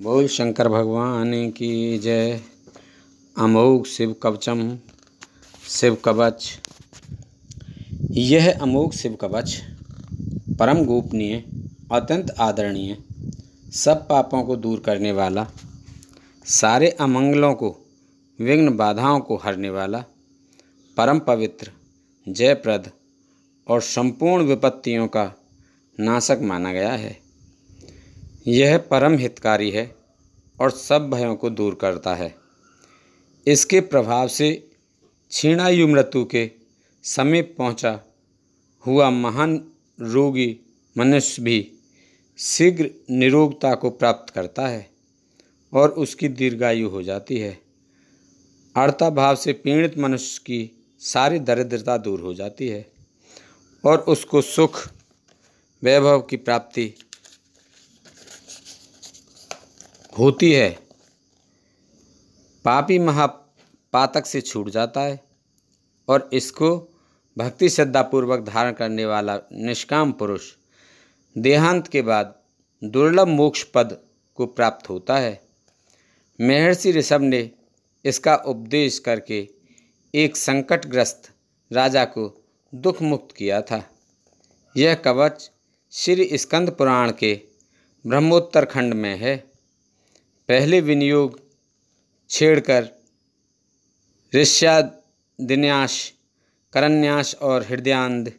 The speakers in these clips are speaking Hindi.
बोल शंकर भगवान की जय। अमोघ शिव कवचम शिव कवच। यह अमोघ शिव कवच परम गोपनीय, अत्यंत आदरणीय, सब पापों को दूर करने वाला, सारे अमंगलों को, विघ्न बाधाओं को हरने वाला, परम पवित्र, जयप्रद और संपूर्ण विपत्तियों का नाशक माना गया है। यह परम हितकारी है और सब भयों को दूर करता है। इसके प्रभाव से क्षीणायु मृत्यु के समीप पहुंचा हुआ महान रोगी मनुष्य भी शीघ्र निरोगता को प्राप्त करता है और उसकी दीर्घायु हो जाती है। अर्था भाव से पीड़ित मनुष्य की सारी दरिद्रता दूर हो जाती है और उसको सुख वैभव की प्राप्ति होती है। पापी महापातक से छूट जाता है और इसको भक्ति श्रद्धापूर्वक धारण करने वाला निष्काम पुरुष देहांत के बाद दुर्लभ मोक्ष पद को प्राप्त होता है। महर्षि ऋषभ ने इसका उपदेश करके एक संकटग्रस्त राजा को दुख मुक्त किया था। यह कवच श्री स्कंद पुराण के ब्रह्मोत्तर खंड में है। पहले विनियोग छेड़कर ऋष्यादिन्यास, करन्यास और हृदयान्द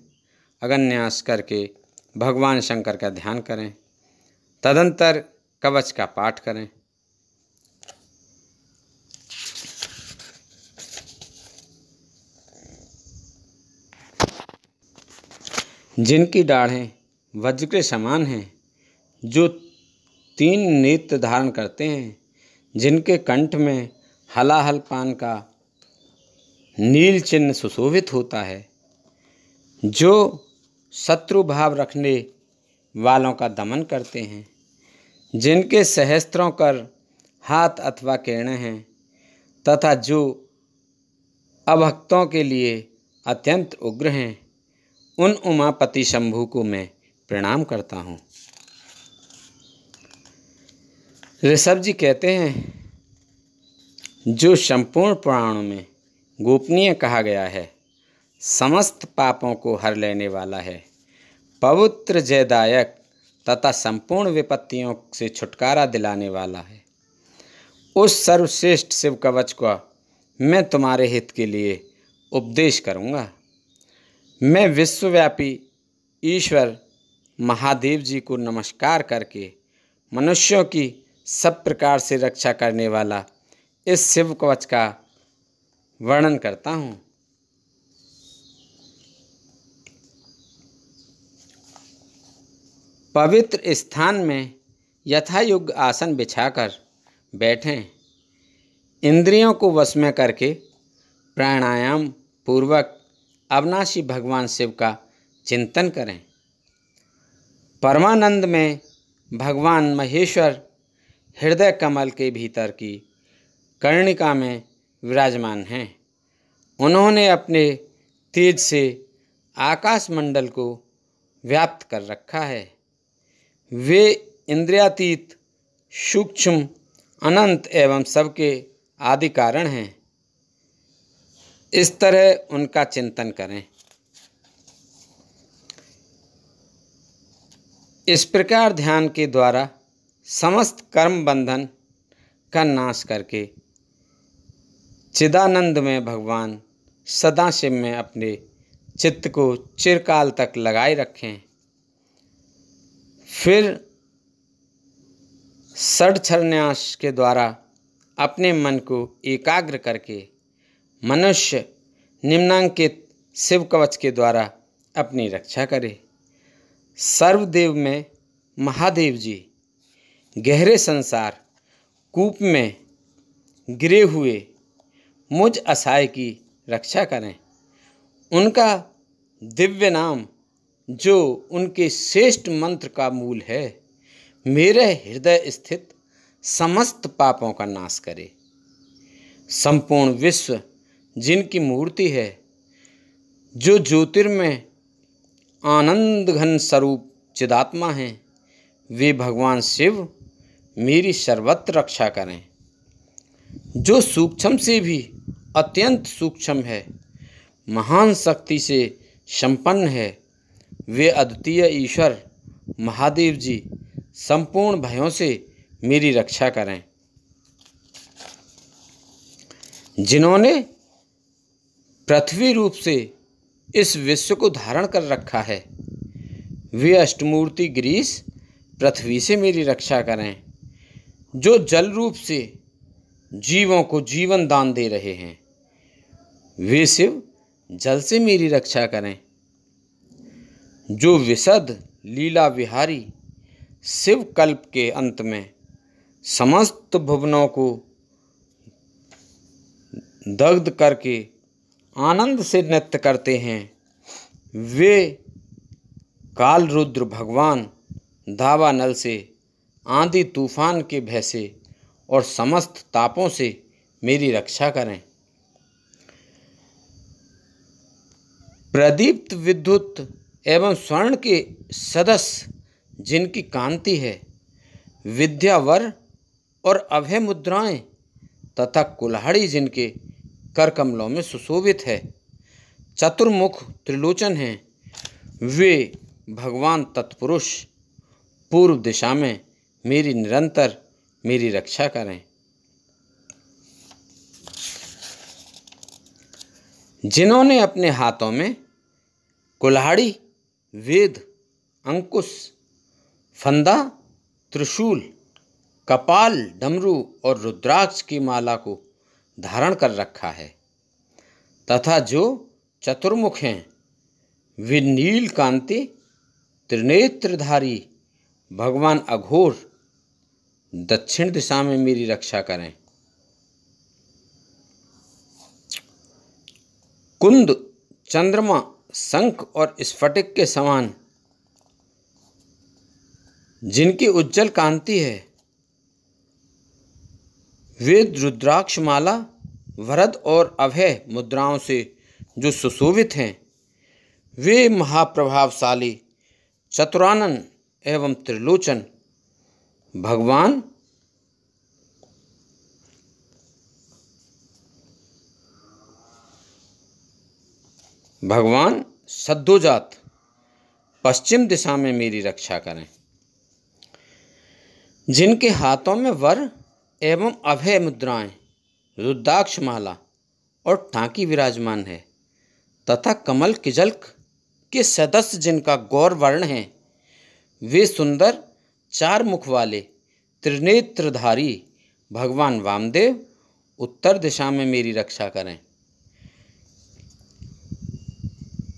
अगन्यास करके भगवान शंकर का ध्यान करें। तदंतर कवच का पाठ करें। जिनकी दाढ़ें वज्र के समान हैं, जो 3 नेत्र धारण करते हैं, जिनके कंठ में हलाहल पान का नील चिन्ह सुशोभित होता है, जो शत्रु भाव रखने वालों का दमन करते हैं, जिनके सहस्त्रों कर हाथ अथवा किरणें हैं, तथा जो अभक्तों के लिए अत्यंत उग्र हैं, उन उमापति शंभु को मैं प्रणाम करता हूँ। ऋषभ जी कहते हैं, जो संपूर्ण पुराणों में गोपनीय कहा गया है, समस्त पापों को हर लेने वाला है, पवित्र जयदायक तथा संपूर्ण विपत्तियों से छुटकारा दिलाने वाला है, उस सर्वश्रेष्ठ शिव कवच को मैं तुम्हारे हित के लिए उपदेश करूँगा। मैं विश्वव्यापी ईश्वर महादेव जी को नमस्कार करके मनुष्यों की सब प्रकार से रक्षा करने वाला इस शिव कवच का वर्णन करता हूँ। पवित्र स्थान में यथायोग्य आसन बिछाकर बैठें। इंद्रियों को वश में करके प्राणायाम पूर्वक अविनाशी भगवान शिव का चिंतन करें। परमानंद में भगवान महेश्वर हृदय कमल के भीतर की कर्णिका में विराजमान हैं। उन्होंने अपने तेज से आकाश मंडल को व्याप्त कर रखा है। वे इंद्रियातीत, सूक्ष्म, अनंत एवं सबके आदि कारण हैं। इस तरह उनका चिंतन करें। इस प्रकार ध्यान के द्वारा समस्त कर्म बंधन का नाश करके चिदानंद में भगवान सदाशिव में अपने चित्त को चिरकाल तक लगाए रखें। फिर षड्छन्यास के द्वारा अपने मन को एकाग्र करके मनुष्य निम्नांकित शिव कवच के द्वारा अपनी रक्षा करे। सर्वदेव में महादेव जी गहरे संसार कूप में गिरे हुए मुझ असहाय की रक्षा करें। उनका दिव्य नाम, जो उनके श्रेष्ठ मंत्र का मूल है, मेरे हृदय स्थित समस्त पापों का नाश करे। संपूर्ण विश्व जिनकी मूर्ति है, जो ज्योतिर्मय आनंद घन स्वरूप चिदात्मा हैं, वे भगवान शिव मेरी सर्वत्र रक्षा करें। जो सूक्ष्म से भी अत्यंत सूक्ष्म है, महान शक्ति से संपन्न है, वे अद्वितीय ईश्वर महादेव जी संपूर्ण भयों से मेरी रक्षा करें। जिन्होंने पृथ्वी रूप से इस विश्व को धारण कर रखा है, वे अष्टमूर्ति गिरीश पृथ्वी से मेरी रक्षा करें। जो जल रूप से जीवों को जीवन दान दे रहे हैं, वे शिव जल से मेरी रक्षा करें। जो विशद लीला विहारी शिव कल्प के अंत में समस्त भुवनों को दग्ध करके आनंद से नृत्य करते हैं, वे काल रुद्र भगवान दावानल से, आंधी तूफान के भय से और समस्त तापों से मेरी रक्षा करें। प्रदीप्त विद्युत एवं स्वर्ण के सदस्य जिनकी कांति है, विद्या वर और अभय मुद्राएं तथा कुल्हाड़ी जिनके कर कमलों में सुशोभित है, चतुर्मुख त्रिलोचन हैं, वे भगवान तत्पुरुष पूर्व दिशा में निरंतर मेरी रक्षा करें। जिन्होंने अपने हाथों में कुल्हाड़ी, वेद, अंकुश, फंदा, त्रिशूल, कपाल, डमरू और रुद्राक्ष की माला को धारण कर रखा है तथा जो चतुर्मुख हैं, वे नील कांति त्रिनेत्रधारी भगवान अघोर दक्षिण दिशा में मेरी रक्षा करें। कुंद, चंद्रमा, शंख और स्फटिक के समान जिनकी उज्जवल कांति है, वे रुद्राक्ष माला, वरद और अभय मुद्राओं से जो सुशोभित हैं, वे महाप्रभावशाली चतुरानन एवं त्रिलोचन भगवान सद्योजात पश्चिम दिशा में मेरी रक्षा करें। जिनके हाथों में वर एवं अभय मुद्राएं, रुद्राक्ष माला और टांकी विराजमान है तथा कमल किजल्क के सदस्य जिनका गौर वर्ण है, वे सुंदर चार मुख वाले त्रिनेत्रधारी भगवान वामदेव उत्तर दिशा में मेरी रक्षा करें।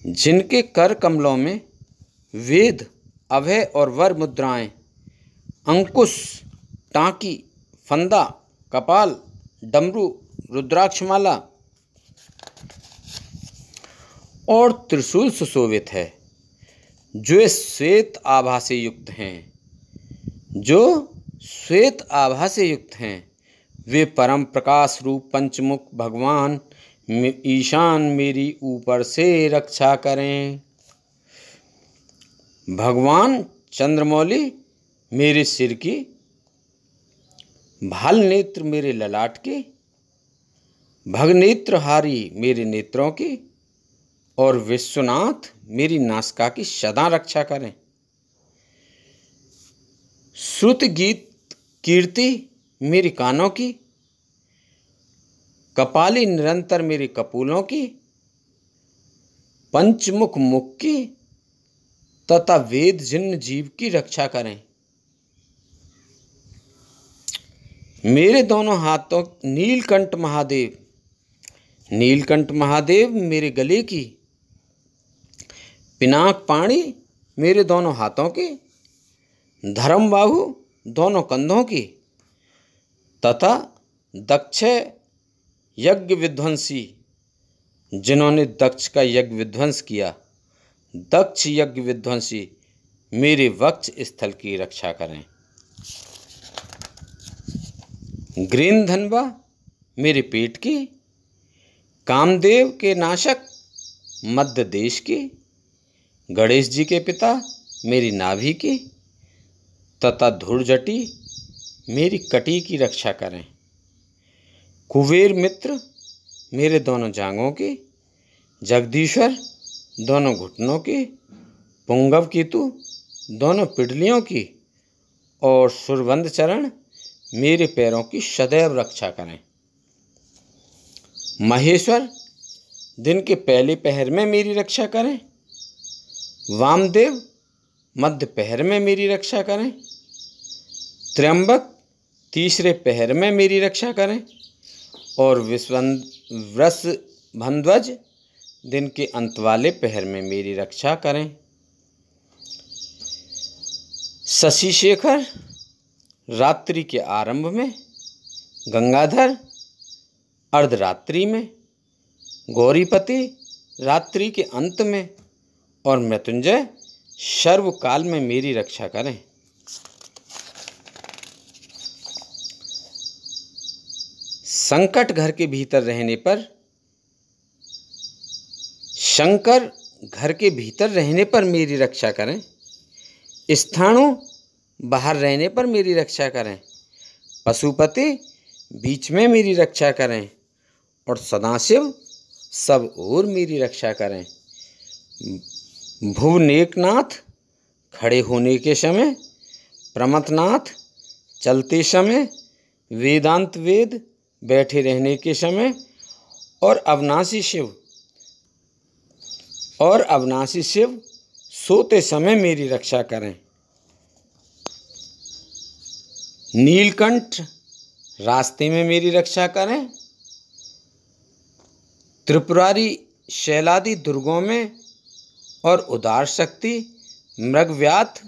जिनके कर कमलों में वेद, अभय और वर मुद्राएं, अंकुश, टांकी, फंदा, कपाल, डमरू, रुद्राक्षमाला और त्रिशूल सुशोभित है, जो श्वेत आभा से युक्त हैं, वे परम प्रकाश रूप पंचमुख भगवान ईशान मेरी ऊपर से रक्षा करें। भगवान चंद्रमौली मेरे सिर की, भाल नेत्र मेरे ललाट की, भगनेत्रहारी मेरे नेत्रों की और विश्वनाथ मेरी नासिका की सदा रक्षा करें। श्रुत गीत कीर्ति मेरी कानों की, कपाली निरंतर मेरी कपूलों की, पंचमुख मुख की तथा वेद जिन्न जीव की रक्षा करें। मेरे दोनों हाथों नीलकंठ महादेव मेरे गले की, पिनाक पाणी मेरे दोनों हाथों की, धर्मबाहु दोनों कंधों की तथा दक्ष यज्ञ विध्वंसी जिन्होंने दक्ष का यज्ञ विध्वंस किया, दक्ष यज्ञ विध्वंसी मेरे वक्ष स्थल की रक्षा करें। ग्रीनधनवा मेरे पेट की, कामदेव के नाशक मध्य देश की, गणेश जी के पिता मेरी नाभि की तथा धूर्जटी मेरी कटी की रक्षा करें। कुबेर मित्र मेरे दोनों जांघों की, जगदीश्वर दोनों घुटनों की, पुंगव केतु दोनों पिडलियों की और सुरबंद चरण मेरे पैरों की सदैव रक्षा करें। महेश्वर दिन के पहले पहर में मेरी रक्षा करें। वामदेव मध्य पहर में मेरी रक्षा करें। त्र्यंबक तीसरे पहर में मेरी रक्षा करें और वृषभध्वज दिन के अंत वाले पहर में मेरी रक्षा करें। शशि शेखर रात्रि के आरंभ में, गंगाधर अर्धरात्रि में, गौरीपति रात्रि के अंत में और मृत्युंजय सर्वकाल में मेरी रक्षा करें। संकट घर के भीतर रहने पर, शंकर घर के भीतर रहने पर मेरी रक्षा करें। स्थाणु बाहर रहने पर मेरी रक्षा करें। पशुपति बीच में मेरी रक्षा करें और सदाशिव सब ओर मेरी रक्षा करें। भुवनेकनाथ खड़े होने के समय, प्रमथनाथ चलते समय, वेदांत वेद बैठे रहने के समय और अविनाशी शिव सोते समय मेरी रक्षा करें। नीलकंठ रास्ते में मेरी रक्षा करें। त्रिपुरारी शैलादि दुर्गों में और उदार शक्ति मृगव्याध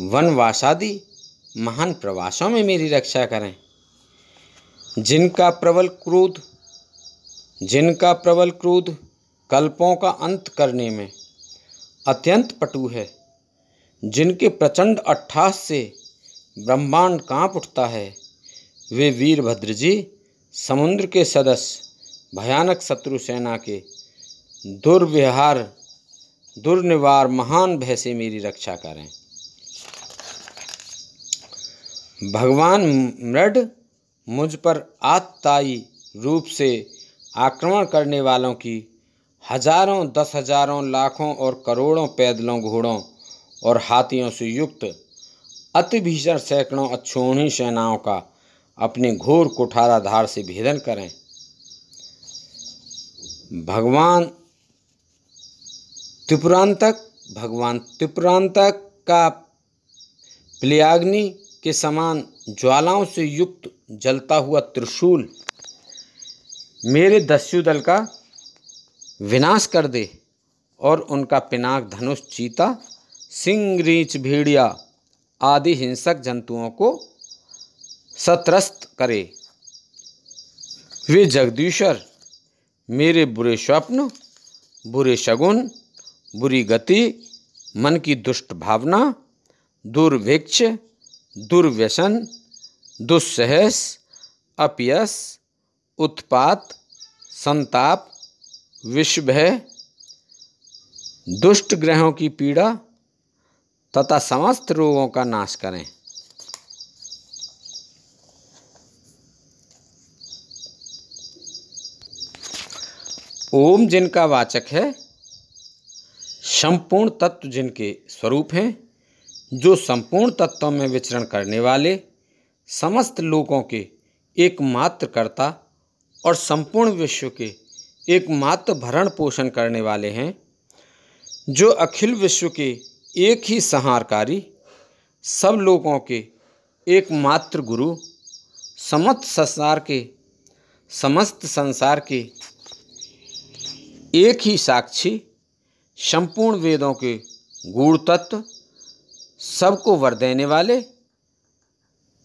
वनवासादि महान प्रवासों में मेरी रक्षा करें। जिनका प्रबल क्रोध कल्पों का अंत करने में अत्यंत पटु है, जिनके प्रचंड अट्टहास से ब्रह्मांड कांप उठता है, वे वीरभद्र जी समुद्र के सदस्य भयानक शत्रु सेना के दुर्निवार महान भय से मेरी रक्षा करें। भगवान मृड मुझ पर आततायी रूप से आक्रमण करने वालों की हजारों, 10,000, लाखों और करोड़ों पैदलों, घोड़ों और हाथियों से युक्त अति भीषण सैकड़ों अक्षौहिणी सेनाओं का अपने घोर कुठाराधार से भेदन करें। भगवान त्रिपुरांतक का प्लयाग्नि के समान ज्वालाओं से युक्त जलता हुआ त्रिशूल मेरे दस्युदल का विनाश कर दे और उनका पिनाक धनुष चीता, सिंह, रीछ, भेड़िया आदि हिंसक जंतुओं को सत्रस्त करे। वे जगदीश्वर मेरे बुरे स्वप्न, बुरे शगुन, बुरी गति, मन की दुष्ट भावना, दुर्भिक्ष, दुर्व्यसन, दुस्सहस, अपयश, उत्पात, संताप, विषभय, दुष्ट ग्रहों की पीड़ा तथा समस्त रोगों का नाश करें। ओम जिनका वाचक है, संपूर्ण तत्व जिनके स्वरूप हैं, जो संपूर्ण तत्वों में विचरण करने वाले, समस्त लोकों के एकमात्र कर्ता और संपूर्ण विश्व के एकमात्र भरण पोषण करने वाले हैं, जो अखिल विश्व के एक ही संहारकारी, सब लोगों के एकमात्र गुरु, समस्त संसार के एक ही साक्षी, संपूर्ण वेदों के गूढ़ तत्व, सबको वर देने वाले,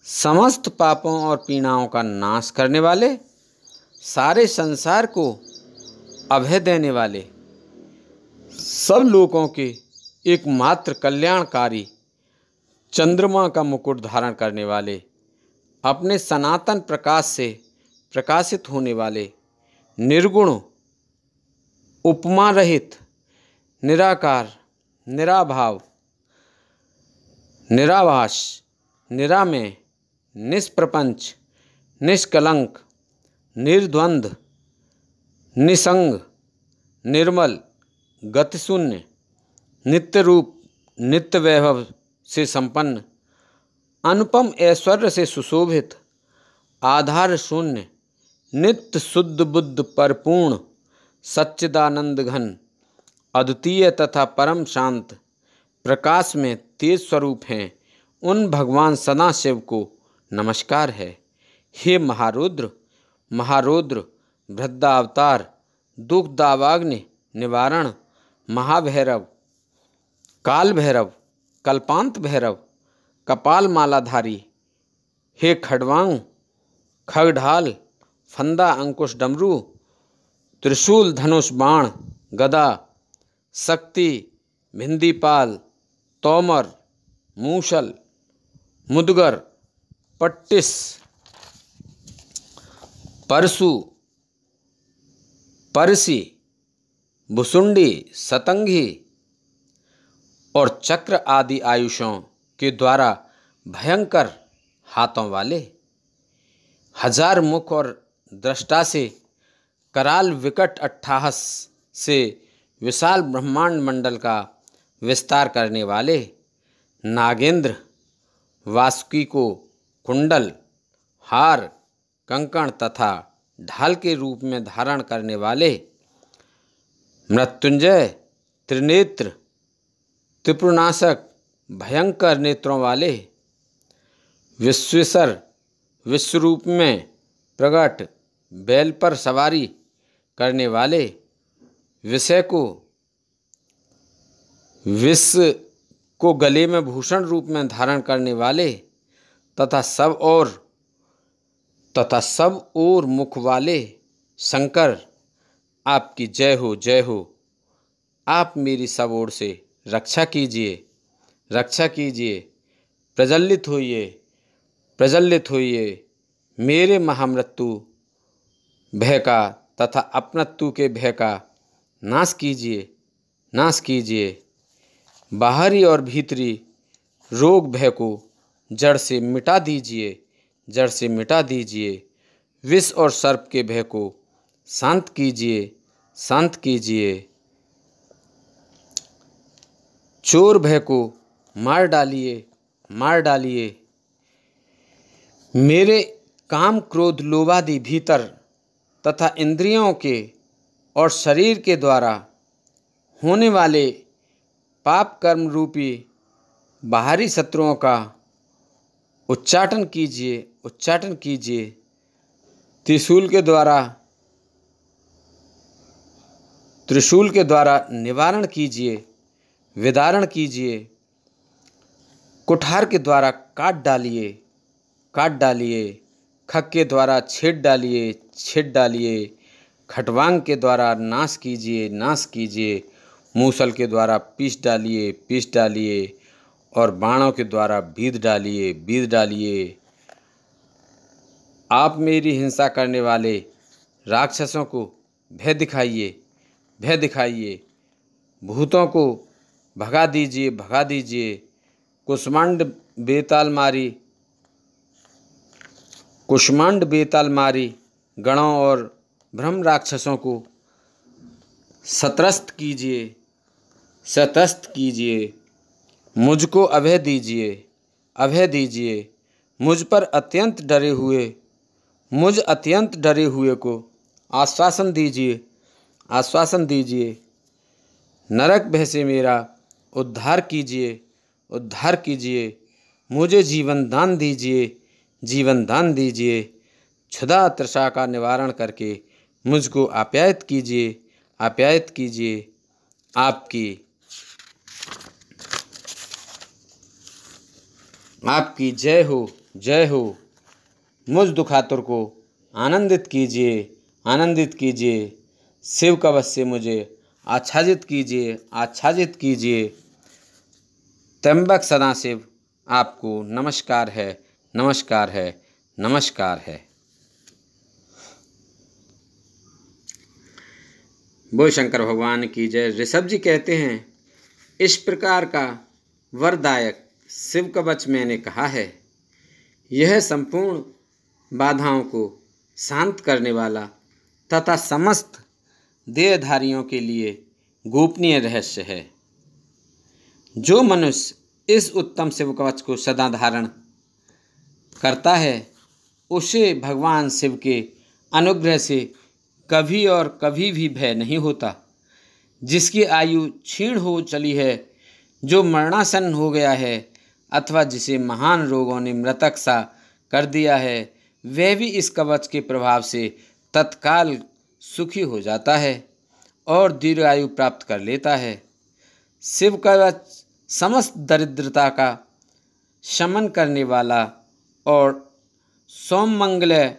समस्त पापों और पीड़ाओं का नाश करने वाले, सारे संसार को अभय देने वाले, सब लोगों के एकमात्र कल्याणकारी, चंद्रमा का मुकुट धारण करने वाले, अपने सनातन प्रकाश से प्रकाशित होने वाले, निर्गुण, उपमा रहित, निराकार, निराभाव, निराभास, निरामय, निष्प्रपंच, निष्कलंक, निर्द्वंद्व, निसंग, निर्मल, गतिशून्य, नित्य रूप, नित्य वैभव से संपन्न, अनुपम ऐश्वर्य से सुशोभित, आधार शून्य, नित्य शुद्ध बुद्ध परिपूर्ण, सच्चिदानंद घन, अद्वितीय तथा परम शांत, प्रकाश में तेज स्वरूप हैं, उन भगवान सदाशिव को नमस्कार है। हे महारुद्र, महारौद्र, वृद्धावतार, दुख दावाग्नि निवारण, महाभैरव, काल भैरव, कल्पांत भैरव, कपाल मालाधारी, हे खड्वांग, खगढाल, फंदा अंकुश डमरू, त्रिशूल धनुष बाण गदा, शक्ति, भिंदीपाल, तोमर, मूसल, मुदगर, पट्टिस, परशु, परसी, भुसुंडी, सतंगी और चक्र आदि आयुषों के द्वारा भयंकर हाथों वाले, हजार मुख और दृष्टा से कराल विकट अट्टहास से विशाल ब्रह्मांड मंडल का विस्तार करने वाले, नागेंद्र, वासुकी को कुंडल, हार, कंकण तथा ढाल के रूप में धारण करने वाले, मृत्युंजय, त्रिनेत्र, त्रिपुरनाशक, भयंकर नेत्रों वाले, विश्वेश्वर, विश्वरूप में प्रकट, बैल पर सवारी करने वाले, विश्व को गले में भूषण रूप में धारण करने वाले तथा सब और मुख वाले शंकर, आपकी जय हो, जय हो। आप मेरी सब ओर से रक्षा कीजिए, रक्षा कीजिए। प्रज्वलित होइए, प्रज्वलित होइए। मेरे महामृत्यु भय का तथा अपनत्व के भय का नाश कीजिए, नाश कीजिए। बाहरी और भीतरी रोग भय को जड़ से मिटा दीजिए, जड़ से मिटा दीजिए। विष और सर्प के भय को शांत कीजिए, शांत कीजिए। चोर भय को मार डालिए, मार डालिए। मेरे काम, क्रोध, लोभादि भीतर तथा इंद्रियों के और शरीर के द्वारा होने वाले पाप कर्म रूपी बाहरी शत्रुओं का उच्चाटन कीजिए, उच्चाटन कीजिए। त्रिशूल के द्वारा निवारण कीजिए, विदारण कीजिए। कुठार के द्वारा काट डालिए, काट डालिए। खग के द्वारा छेद डालिए, छेद डालिए। खटवांग के द्वारा नाश कीजिए, नाश कीजिए। मूसल के द्वारा पीस डालिए, पीस डालिए। और बाणों के द्वारा बीध डालिए, बीध डालिए। आप मेरी हिंसा करने वाले राक्षसों को भय दिखाइए, भय दिखाइए। भूतों को भगा दीजिए, भगा दीजिए। कुष्मांड बेताल मारी गणों और ब्रह्म राक्षसों को शतरस्त कीजिए, शतरस्त कीजिए। मुझको अभय दीजिए, अभय दीजिए। मुझ पर अत्यंत डरे हुए को आश्वासन दीजिए, आश्वासन दीजिए। नरक भय से मेरा उद्धार कीजिए, उद्धार कीजिए। मुझे जीवन दान दीजिए, जीवन दान दीजिए। क्षुधा तृषा का निवारण करके मुझको आप्यायित कीजिए, आप्यायित कीजिए। आपकी जय हो, जय हो। मुझ दुखातुर को आनंदित कीजिए, आनंदित कीजिए। शिव कवच से मुझे आच्छादित कीजिए, आच्छादित कीजिए। त्र्यंबक सदाशिव, आपको नमस्कार है, नमस्कार है, नमस्कार है। बोल शंकर भगवान की जय। ऋषभ जी कहते हैं, इस प्रकार का वरदायक शिव कवच मैंने कहा है। यह संपूर्ण बाधाओं को शांत करने वाला तथा समस्त देहधारियों के लिए गोपनीय रहस्य है। जो मनुष्य इस उत्तम शिव कवच को सदा धारण करता है उसे भगवान शिव के अनुग्रह से कभी और कभी भी भय नहीं होता। जिसकी आयु क्षीण हो चली है, जो मरणासन्न हो गया है अथवा जिसे महान रोगों ने मृतक सा कर दिया है, वह भी इस कवच के प्रभाव से तत्काल सुखी हो जाता है और दीर्घायु प्राप्त कर लेता है। शिव कवच समस्त दरिद्रता का शमन करने वाला और सौमंगल्य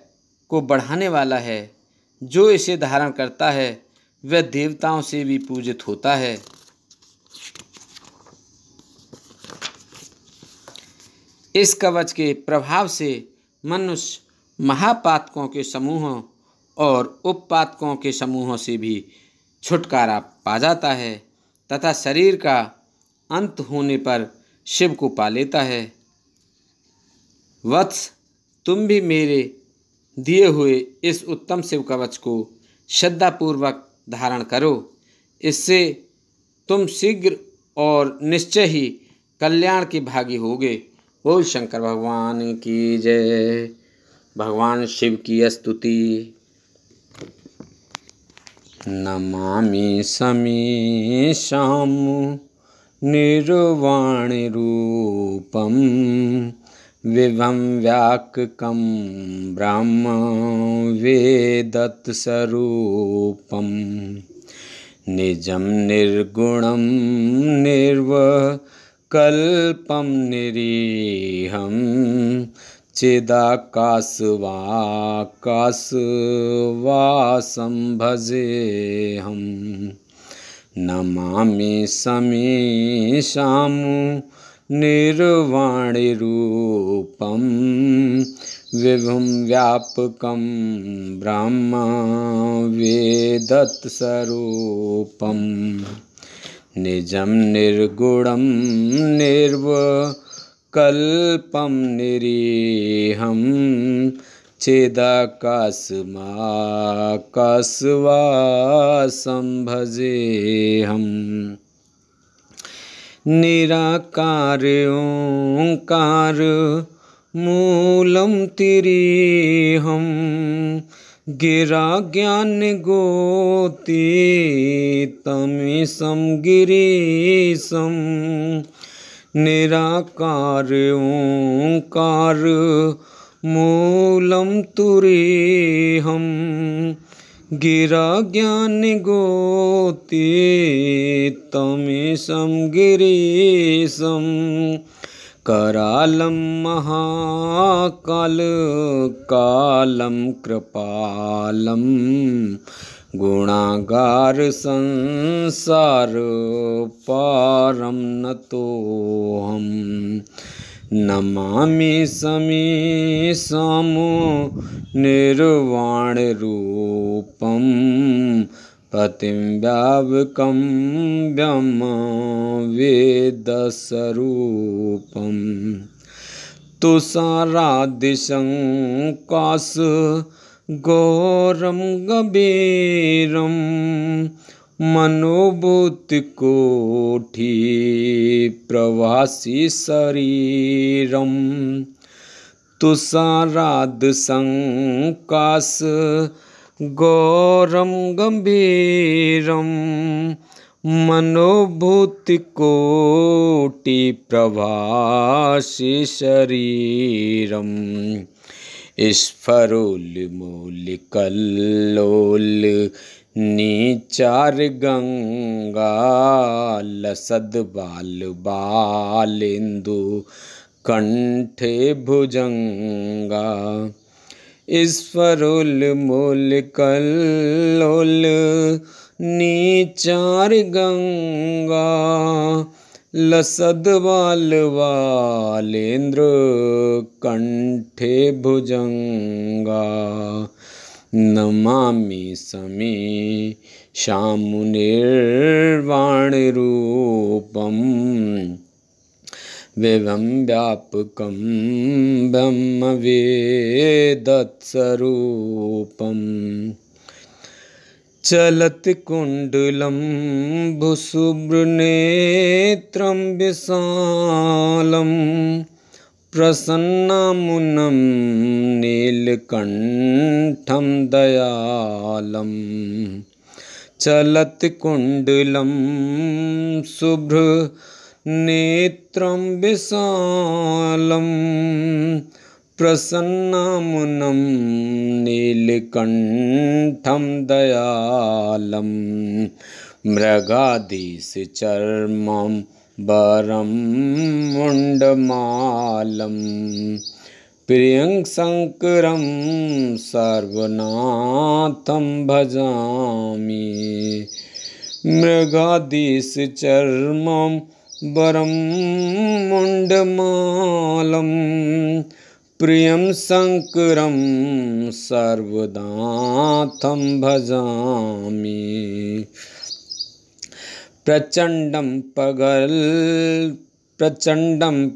को बढ़ाने वाला है। जो इसे धारण करता है वह देवताओं से भी पूजित होता है। इस कवच के प्रभाव से मनुष्य महापातकों के समूहों और उपपातकों के समूहों से भी छुटकारा पा जाता है तथा शरीर का अंत होने पर शिव को पा लेता है। वत्स, तुम भी मेरे दिए हुए इस उत्तम शिव कवच को श्रद्धापूर्वक धारण करो। इससे तुम शीघ्र और निश्चय ही कल्याण के भागी होगे। बोल शंकर भगवान की जय। भगवान शिव की स्तुति। नमामि समीशां निर्वाण रूपं विभं व्याककं ब्रह्म वेदत् स्वरूपं निजं निर्गुणं निर्विकल्पं निरीहं चिदाकाशवाकाशवासं भजेऽहं। नमामि समीशां निर्वाणरूपं विभुं व्यापकं ब्रह्म वेदत् स्वरूपं निजं निर्गुणं निर्विकल्पं निरीहं चिदाकाशवाकाशवासं भजेऽहं। निराकार ओंकार मूलं तिरीहं गिरा ज्ञान गोतीतमीशं गिरीशं। निराकार ओंकार मूलं तुरीहं गिरा ज्ञान गोतीतमीशं गिरीशं। करालं महाकाल कालं कृपालं गुणागार संसार पारं नतोऽहं। नमामि समीशां निर्वाणरूपं पतिं व्यापकं ब्रह्म वेदस्वरूपं तुषारादिशङ्काश गौरं गभीरं मनोभूतिकोटि प्रवासी शरीरं। तुषारादिशङ्काश गौरं गंभीरं मनोभूतिकोटि प्रभासी शरीरं। स्फुरल्लोल नीचार गंगा लसद बाल बालेन्दु कंठे भुजंगा। स्फुरल्लोल नीचार गंगा लसद बाल बालेन्द्र कंठे भुजंगा। नमामि समीशां निर्वाणरूपं विभं व्यापकं ब्रह्मवेदस्वरूपम् चलत्कुण्डलं भुशुभ्रनेत्रं विशालं प्रसन्नमुनं नीलकण्ठं दयालं चलत्कुण्डलं शुभ्रनेत्रं विशालं प्रसन्नमुनं नीलकण्ठं दयालं मृगाधीशचर्मं वरं मुण्डमालं प्रियं शङ्करं सर्वनाथं भजामि मृगाधीशचर्मं वरं मुण्डमालं प्रियं शङ्करं सर्वनाथं भजामि प्रचण्डं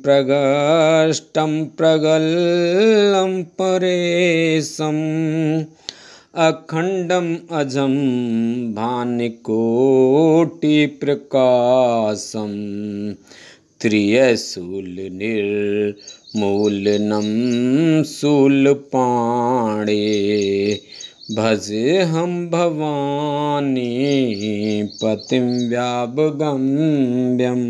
प्रगष्टं प्रगल्लं परेशम् अखण्डम् अजं भानुकोटिप्रकाशं त्रियशूलनिर्मूलनं शूलपाणे भजेऽहं भवानी पतिं व्यावगम्यं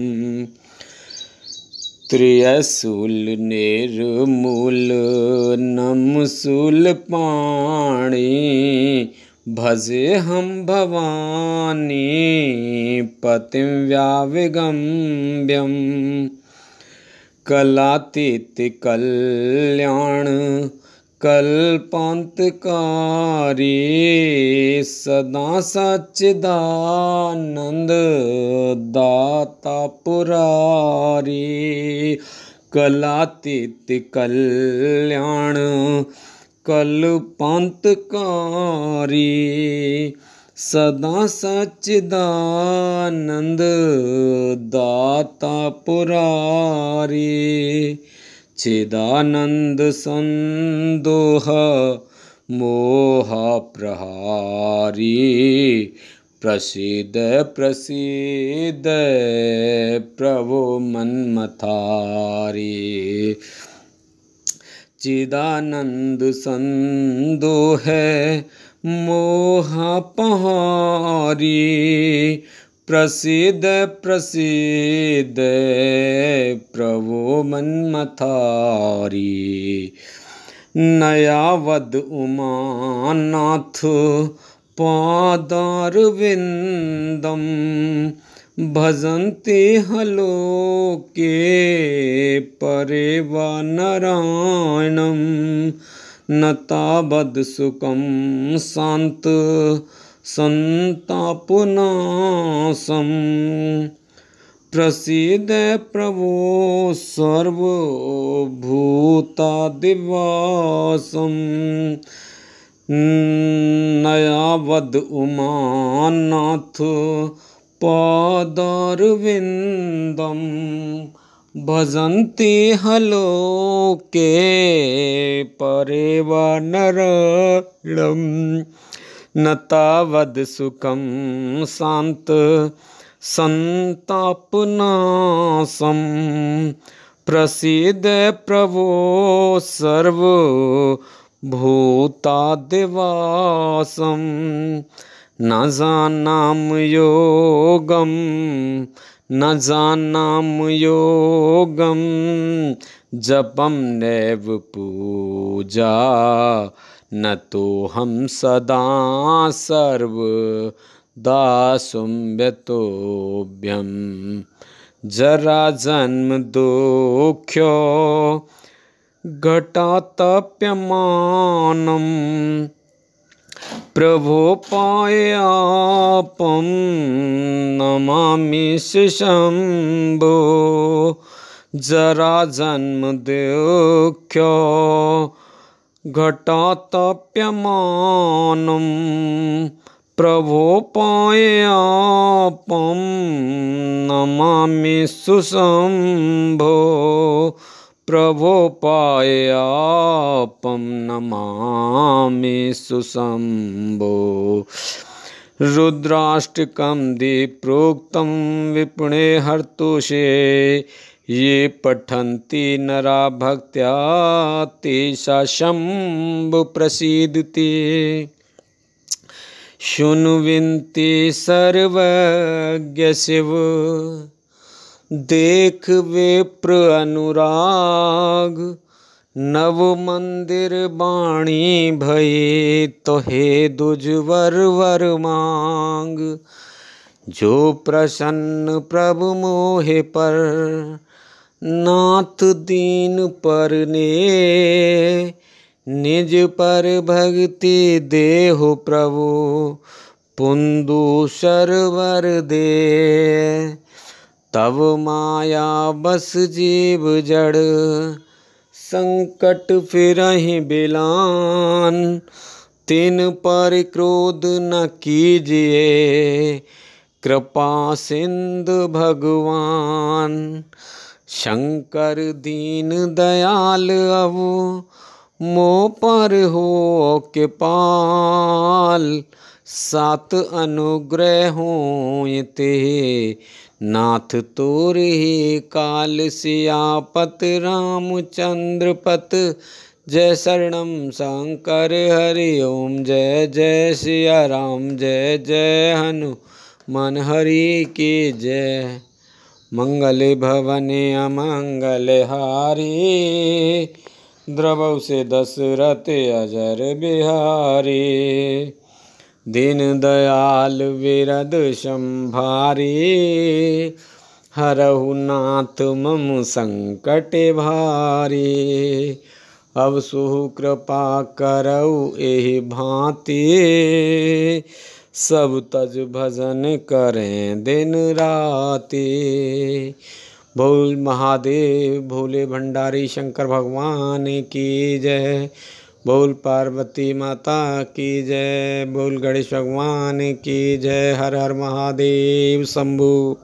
त्रियशूलनिर्मूलनं शूलपाणे भजेऽहं भवानी पतिं व्यावगम्यं कलातीतकल्याण कल्पान्तकारी सदा सच्चिदानंद दाता पुरारी कलातीत कल्याण कल्पान्तकारी सदा सच्चिदानंद दाता पुरारी चिदानंद संदोह मोह प्रहारी प्रसीद प्रसीद प्रभो मन्मथारी चिदानंद संदोह मोह पहारी प्रसीद प्रसीद प्रभो मन्मथारी नयावद उमानाथ पादारविन्दं भजन्ति हलोके परेवानारायणं न तावद् सुखं शान्त संतापनाशं प्रसीद प्रभो सर्वभूतादिवासं नयावद् उमानाथ पादारविन्दं भजन्ति हलोके परेवानारायणं न तावद् सुखं शान्त संतापनाशं प्रसीद प्रभो सर्वभूतादिवासं न जानामि योगं न जानामि योगं जपं नैव पूजा न तोऽहं सदा सर्वदा संव्यतोऽभ्यं जराजन्म दुःख्यो घटातप्यमानं प्रभो पायापं नमामि शम्भो जराजन्म दुःख्यो घटातप्यमानं प्रभो पायापम नमामि सुशंभो। प्रभो पायापम नमामि सुशंभो। रुद्राष्टकं प्रोक्तं विपुणे हर्तुषे। ये पठन्ति नरा भक्त्या तेषा शंभु प्रसीदते। शुण्वन्ति सर्वज्ञ शिव देख विप्र अनुराग। नव मंदिर बाणी भये तो हे दुजवर वर मांग। जो प्रसन्न प्रभु मोहे पर नाथ दीन पर ने। निज पर भक्ति देहो प्रभु पुंदु सरवर दे। तब माया बस जीव जड़ संकट फिरहि बिलान। तिन पर क्रोध न कीजिए कृपा सिंधु भगवान। शंकर दीन दयाल अवु मो पर हो के पाल। सात अनुग्रह होते नाथ तोर ही काल। सियापत रामचंद्र पत जय शरणम शंकर हरि ओम। जय जय सिया राम जय जय हनुमान हरि की जय। मंगल भवने अमंगल हारी। द्रवौ से दशरथ अजर बिहारी। दीन दयाल विरद संभारी। हरहु नाथ मम संकट भारी। अब सुहु कृपा करऊ एहि भांति। सब तज भजन करें दिन राति। बोल महादेव भोले भंडारी शंकर भगवान की जय। बोल पार्वती माता की जय। बोल गणेश भगवान की जय। हर हर महादेव शंभु।